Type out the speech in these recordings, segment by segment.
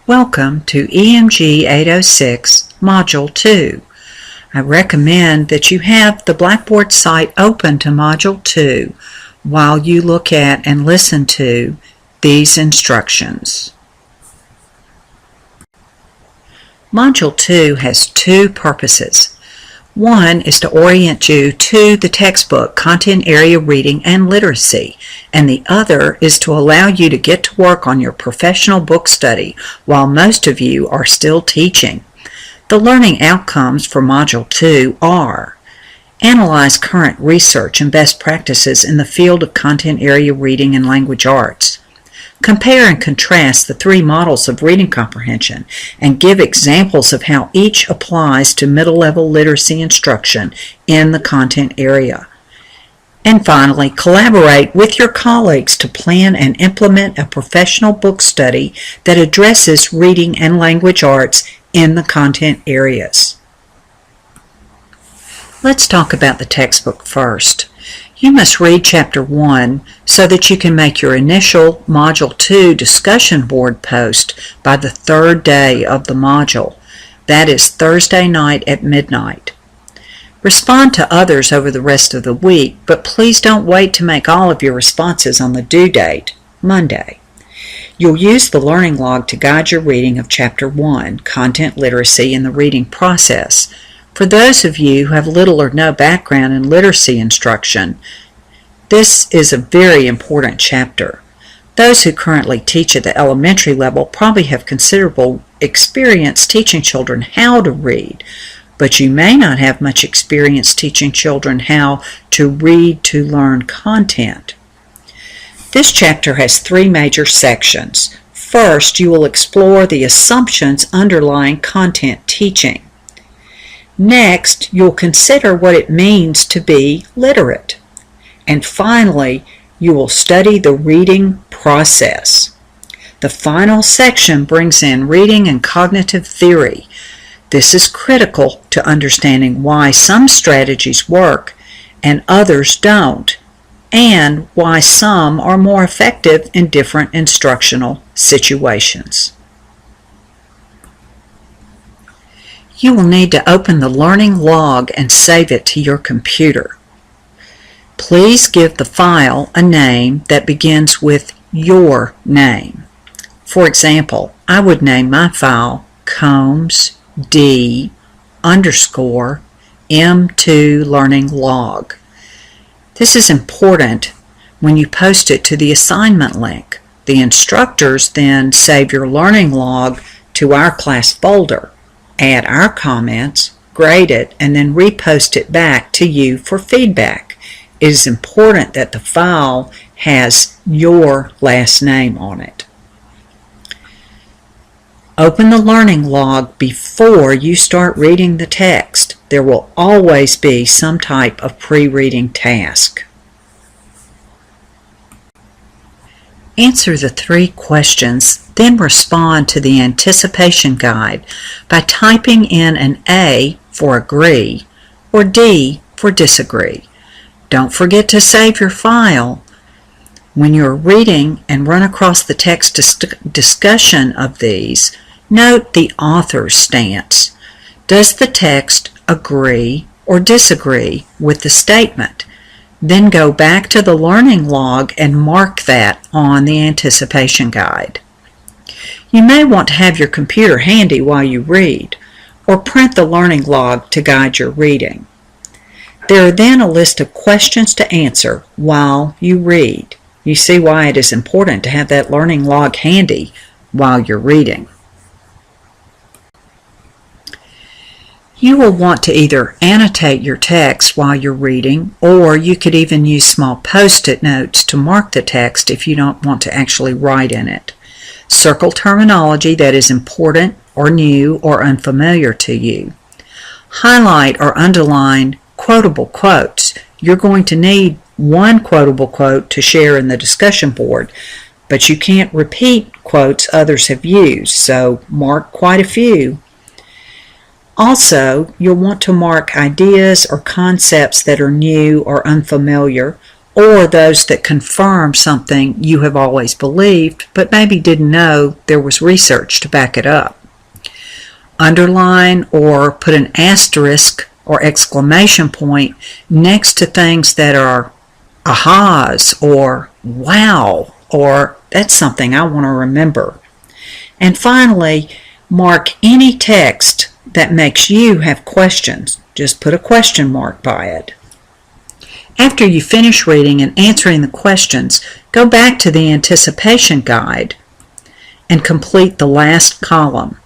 Welcome to EMG806 Module 2. I recommend that you have the Blackboard site open to Module 2 while you look at and listen to these instructions. Module 2 has two purposes. One is to orient you to the textbook, content area reading and literacy, and the other is to allow you to get to work on your professional book study while most of you are still teaching. The learning outcomes for Module 2 are: analyze current research and best practices in the field of content area reading and language arts. Compare and contrast the three models of reading comprehension and give examples of how each applies to middle-level literacy instruction in the content area. And finally, collaborate with your colleagues to plan and implement a professional book study that addresses reading and language arts in the content areas. Let's talk about the textbook first. You must read Chapter 1 so that you can make your initial Module 2 discussion board post by the third day of the module. That is Thursday night at midnight. Respond to others over the rest of the week, but please don't wait to make all of your responses on the due date, Monday. You'll use the learning log to guide your reading of Chapter 1, Content Literacy in the Reading Process. For those of you who have little or no background in literacy instruction, this is a very important chapter. Those who currently teach at the elementary level probably have considerable experience teaching children how to read, but you may not have much experience teaching children how to read to learn content. This chapter has three major sections. First, you will explore the assumptions underlying content teaching. Next, you'll consider what it means to be literate. And finally, you will study the reading process. The final section brings in reading and cognitive theory. This is critical to understanding why some strategies work and others don't, and why some are more effective in different instructional situations. You will need to open the learning log and save it to your computer. Please give the file a name that begins with your name. For example, I would name my file Combs D_M2 learning log. This is important when you post it to the assignment link. The instructors then save your learning log to our class folder, add our comments, grade it, and then repost it back to you for feedback. It is important that the file has your last name on it. Open the learning log before you start reading the text. There will always be some type of pre-reading task. Answer the three questions, then respond to the anticipation guide by typing in an A for agree or D for disagree. Don't forget to save your file. When you're reading and run across the text discussion of these, note the author's stance. Does the text agree or disagree with the statement? Then go back to the learning log and mark that on the anticipation guide. You may want to have your computer handy while you read, or print the learning log to guide your reading. There are then a list of questions to answer while you read. You see why it is important to have that learning log handy while you're reading. You will want to either annotate your text while you're reading, or you could even use small post-it notes to mark the text if you don't want to actually write in it. Circle terminology that is important or new or unfamiliar to you. Highlight or underline quotable quotes. You're going to need one quotable quote to share in the discussion board, but you can't repeat quotes others have used, so mark quite a few. Also, you'll want to mark ideas or concepts that are new or unfamiliar, or those that confirm something you have always believed but maybe didn't know there was research to back it up. Underline or put an asterisk or exclamation point next to things that are ahas or wow or that's something I want to remember. And finally, mark any text that makes you have questions. Just put a question mark by it. After you finish reading and answering the questions, go back to the anticipation guide and complete the last column.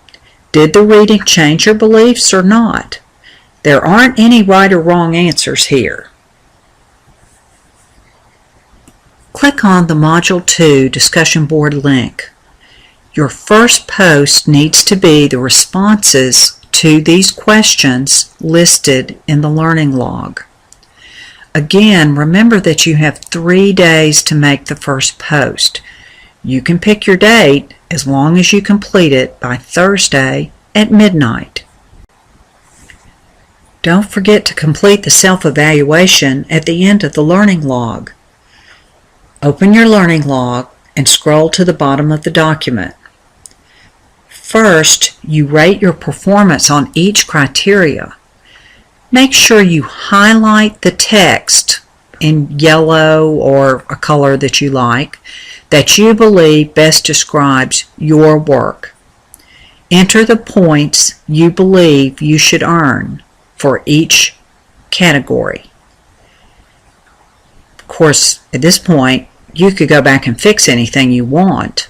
Did the reading change your beliefs or not? There aren't any right or wrong answers here. Click on the Module 2 discussion board link. Your first post needs to be the responses to these questions listed in the learning log. Again, remember that you have 3 days to make the first post. You can pick your date as long as you complete it by Thursday at midnight. Don't forget to complete the self-evaluation at the end of the learning log. Open your learning log and scroll to the bottom of the document. First, you rate your performance on each criteria. Make sure you highlight the text in yellow or a color that you like that you believe best describes your work. Enter the points you believe you should earn for each category. Of course, at this point, you could go back and fix anything you want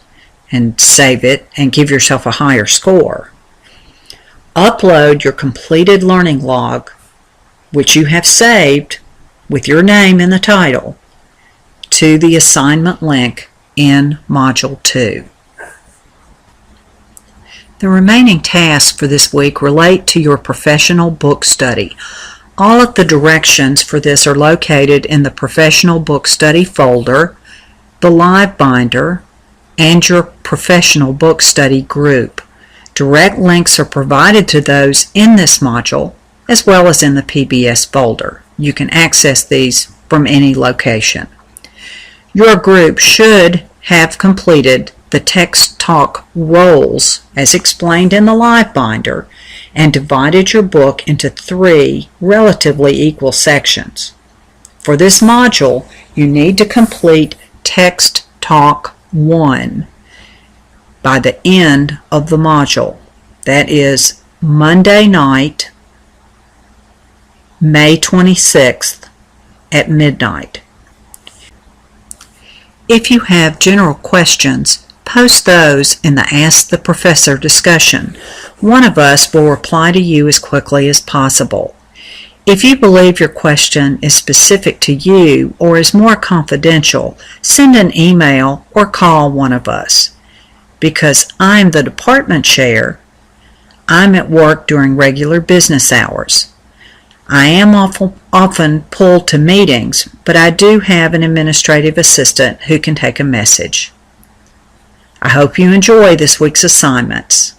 and save it and give yourself a higher score. Upload your completed learning log, which you have saved with your name in the title, to the assignment link in Module 2. The remaining tasks for this week relate to your professional book study. All of the directions for this are located in the Professional Book Study folder, the Live Binder, and your Professional Book Study group. Direct links are provided to those in this module as well as in the PBS folder. You can access these from any location. Your group should have completed the text talk roles as explained in the Live Binder and divided your book into 3 relatively equal sections. For this module, you need to complete Text Talk 1 by the end of the module. That is Monday night, May 26th at midnight. If you have general questions, post those in the Ask the Professor discussion. One of us will reply to you as quickly as possible. If you believe your question is specific to you or is more confidential, send an email or call one of us. Because I'm the department chair, I'm at work during regular business hours. I am often pulled to meetings, but I do have an administrative assistant who can take a message. I hope you enjoy this week's assignments.